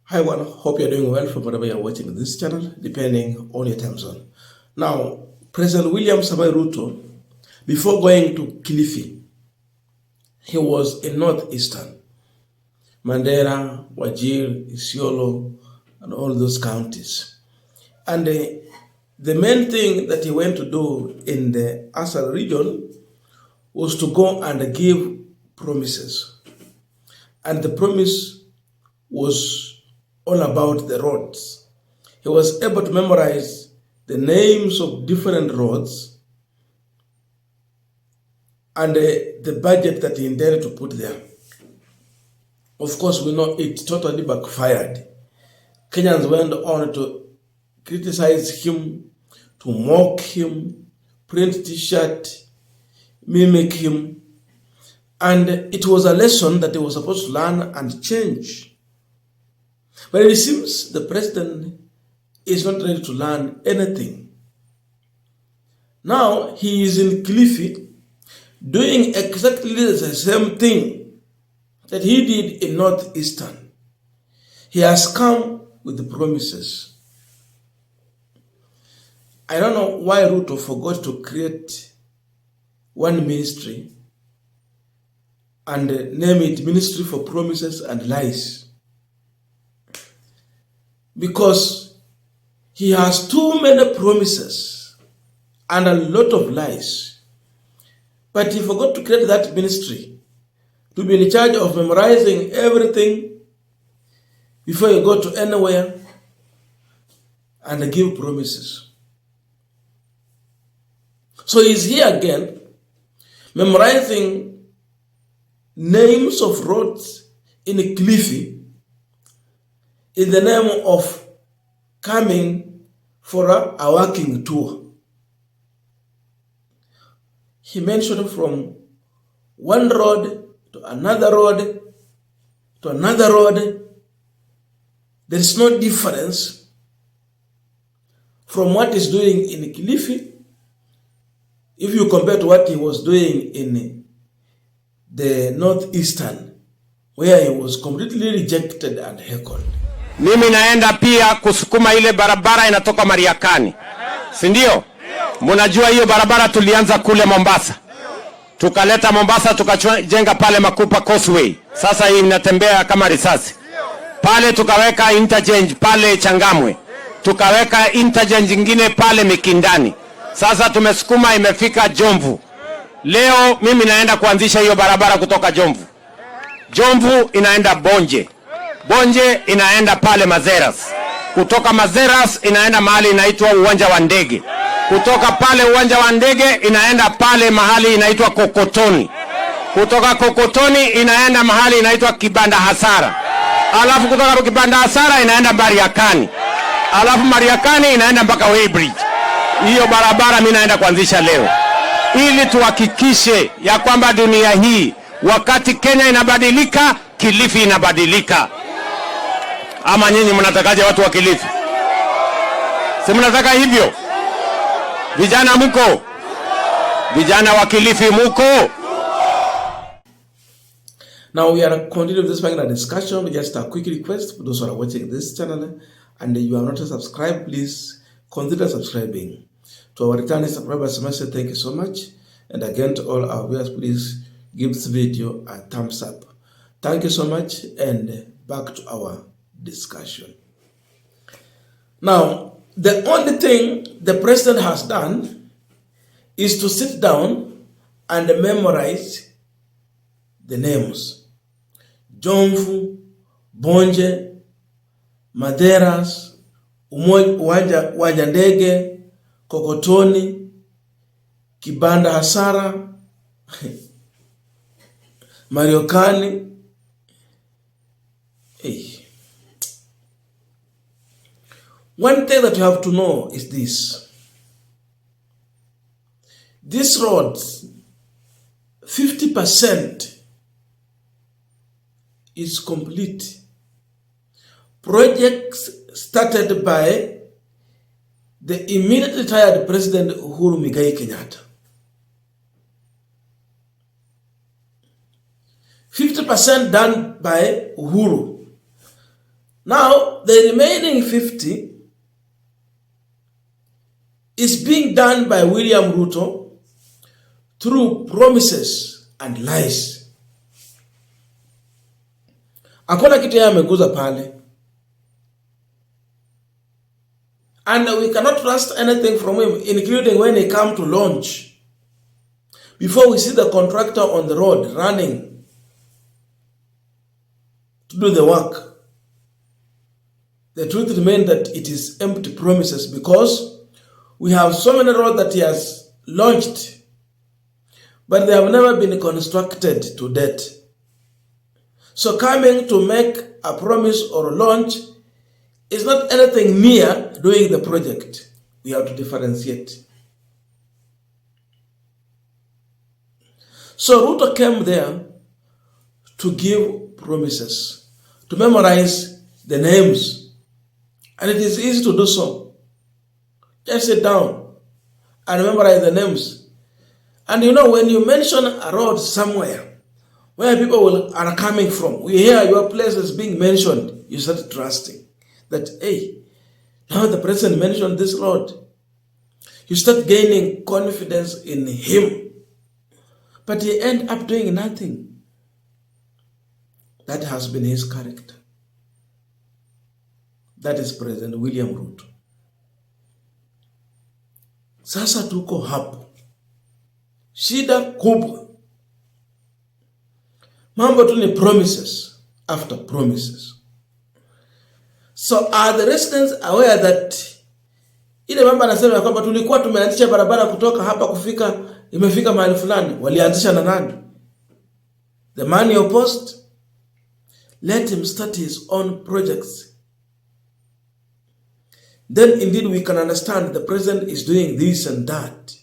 Hi everyone, hope you're doing well from wherever you're watching this channel, depending on your time zone. Now, President William Samoei Ruto, before going to Kilifi, he was in Northeastern, MANDERA, Wajir, ISIOLO, and all those counties. And the main thing that he went to do in the Asal region was to go and give promises. And the promise was all about the roads. He was able to memorize the names of different roads and the budget that he intended to put there. Of course, we know it totally backfired. Kenyans went on to criticize him, to mock him, print t-shirt, mimic him, and it was a lesson that he was supposed to learn and change. But it seems the president is not ready to learn anything. Now he is in Kilifi doing exactly the same thing that he did in Northeastern. He has come with the promises. I don't know why Ruto forgot to create one ministry and name it Ministry for Promises and Lies. Because he has too many promises and a lot of lies. But he forgot to create that ministry to be in charge of memorizing everything before you go to anywhere and give promises. So he's here again, memorizing names of roads in Kilifi in the name of coming for a working tour. He mentioned from one road to another road to another road. There is no difference from what he's doing in Kilifi if you compare to what he was doing in the Northeastern, where he was completely rejected and heckled. Mimi naenda pia kusukuma ile barabara inatoka Mariakani. Si ndio? Mnajua hiyo barabara tulianza kule Mombasa. Tukaleta Mombasa tukajenga pale Makupa Causeway. Sasa hii inatembea kama risasi. Pale tukaweka interchange pale Changamwe. Tukaweka interchange nyingine pale Mikindani. Sasa tumesukuma imefika Jomvu. Leo mimi naenda kuanzisha hiyo barabara kutoka Jomvu. Jomvu inaenda Bonje. Bonje inaenda pale Mazeras. Kutoka Mazeras inaenda mahali inaitwa uwanja wa ndege. Kutoka pale uwanja wa ndege inaenda pale mahali inaitwa Kokotoni. Kutoka Kokotoni inaenda mahali inaitwa Kibanda Hasara. Alafu kutoka Kibanda Hasara inaenda Mariakani. Alafu Mariakani inaenda mpaka Weybridge. Hiyo barabara mimi naenda kuanzisha leo. Ili tuhakikishe ya kwamba dunia hii wakati Kenya inabadilika, Kilifi inabadilika. Ama nyinyi mnatakaje watu wa Kilifi? Si mnataka hivyo? Vijana muko? Vijana wa Kilifi muko? Now we are continuing this final discussion. Just a quick request for those who are watching this channel and you are not subscribed, please consider subscribing. To our returning subscribers, thank you so much. And again to all our viewers, please give this video a thumbs up. Thank you so much, and back to our discussion. Now, the only thing the president has done is to sit down and memorize the names. Jomvu, Bonje, Maderas, uwanja ndege, Kokotoni, Kibanda Hasara, Mariakani. Hey. One thing that you have to know is this. These roads, 50% is complete. Projects started by the immediately retired President Uhuru Muigai Kenyatta. 50% done by Uhuru. Now, the remaining 50 is being done by William Ruto through promises and lies. Hakuna kitu yeye ameguza pale. And we cannot trust anything from him, including when he come to launch. Before we see the contractor on the road running to do the work, the truth remains that it is empty promises, because we have so many roads that he has launched, but they have never been constructed to date. So coming to make a promise or launch is not anything near doing the project. We have to differentiate. So Ruto came there to give promises, to memorize the names. And it is easy to do so. Just sit down and memorize the names. And you know, when you mention a road somewhere where people are coming from, we hear your place is being mentioned, you start trusting that, hey, now the president mentioned this road. You start gaining confidence in him. But he end up doing nothing. That has been his character. That is President William Ruto. Sasa tuko hapo. Shida kubwa. Mambo tu ni promises after promises. So are the residents aware that ile mambo anasema ya kwamba tulikuwa tumeanzisha barabara kutoka hapa kufika imefika mahali fulani, walianzisha na nani? The man you opposed, let him start his own projects. Then indeed we can understand the president is doing this and that.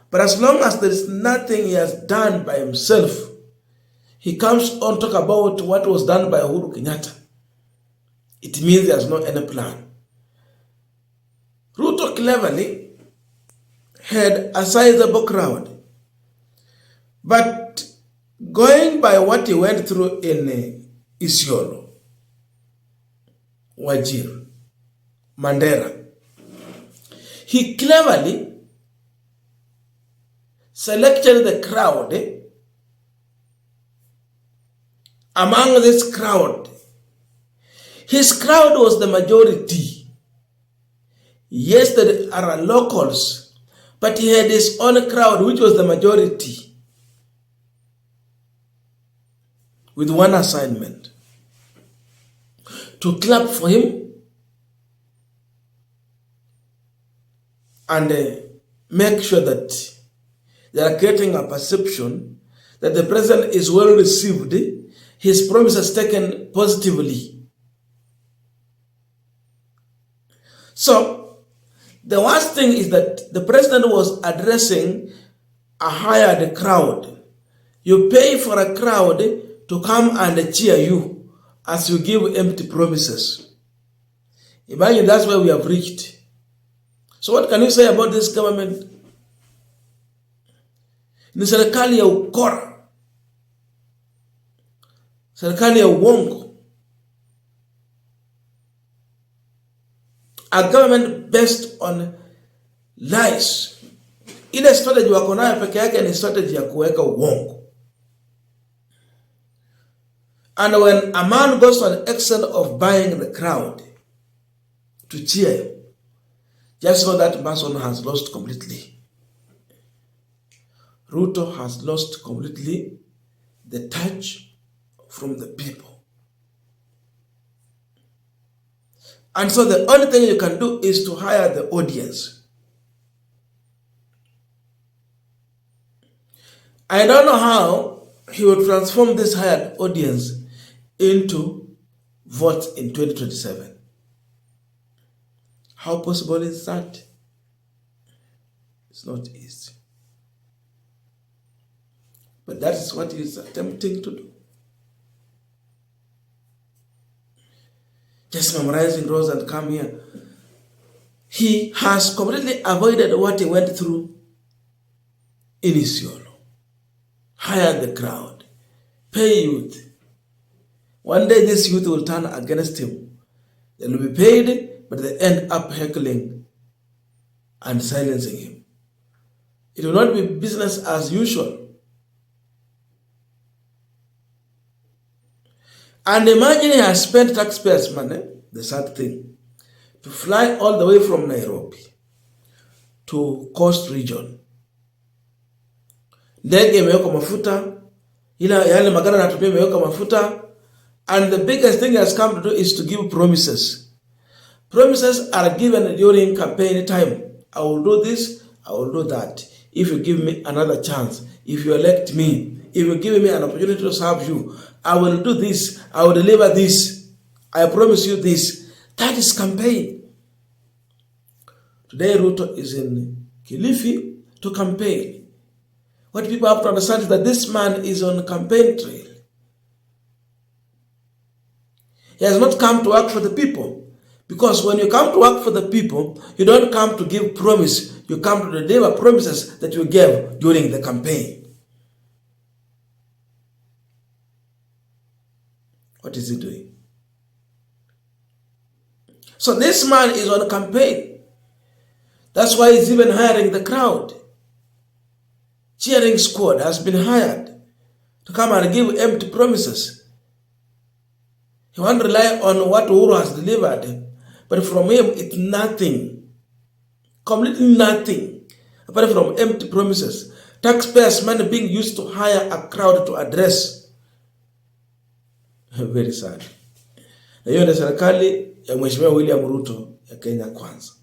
But as long as there is nothing he has done by himself, he comes on talk about what was done by Uhuru Kenyatta, it means there's no any plan. Ruto cleverly had a sizable crowd. But going by what he went through in ISIOLO, Wajir, Mandera, he cleverly selected the crowd. Among this crowd, his crowd was the majority. Yes, there are locals, but he had his own crowd, which was the majority, with one assignment: to clap for him and make sure that they are getting a perception that the president is well received, his promises taken positively. So, the worst thing is that the president was addressing a hired crowd. You pay for a crowd to come and cheer you as you give empty promises. Imagine that's where we have reached. So what can you say about this government? Ni serikali ya ukora, serikali ya uongo, a government based on lies. Ile strategy wako nayo peke yake ni strategy ya kuweka uongo. And when a man goes to an extent of buying the crowd to cheer him, just know that person has lost completely. Ruto has lost completely the touch from the people. And so the only thing you can do is to hire the audience. I don't know how he will transform this hired audience into votes in 2027. How possible is that? It's not easy. But that is what he is attempting to do. Just memorizing rows and come here. He has completely avoided what he went through in ISIOLO. Hire the crowd, pay youth, One day this youth will turn against him. They will be paid, but they end up heckling and silencing him. It will not be business as usual. And imagine he has spent taxpayers' money, the sad thing, to fly all the way from Nairobi to Coast Region. Ndege imeweka mafuta, yale magari anatumia imeweka mafuta, and the biggest thing he has come to do is to give promises. Promises are given during campaign time. I will do this, I will do that. If you give me another chance, if you elect me, if you give me an opportunity to serve you, I will do this, I will deliver this, I promise you this. That is campaign. Today Ruto is in Kilifi to campaign. What people have to understand is that this man is on campaign trail. He has not come to work for the people. Because when you come to work for the people, you don't come to give promise. You come to deliver promises that you gave during the campaign. What is he doing? So this man is on campaign. That's why he's even hiring the crowd. Cheering squad has been hired to come and give empty promises. He won't rely on what Uhuru has delivered. But from him, it's nothing. Completely nothing. Apart from empty promises. Taxpayers' money being used to hire a crowd to address. Very sad. Na hiyo ni serikali ya Mheshimiwa William Ruto ya Kenya Kwanza.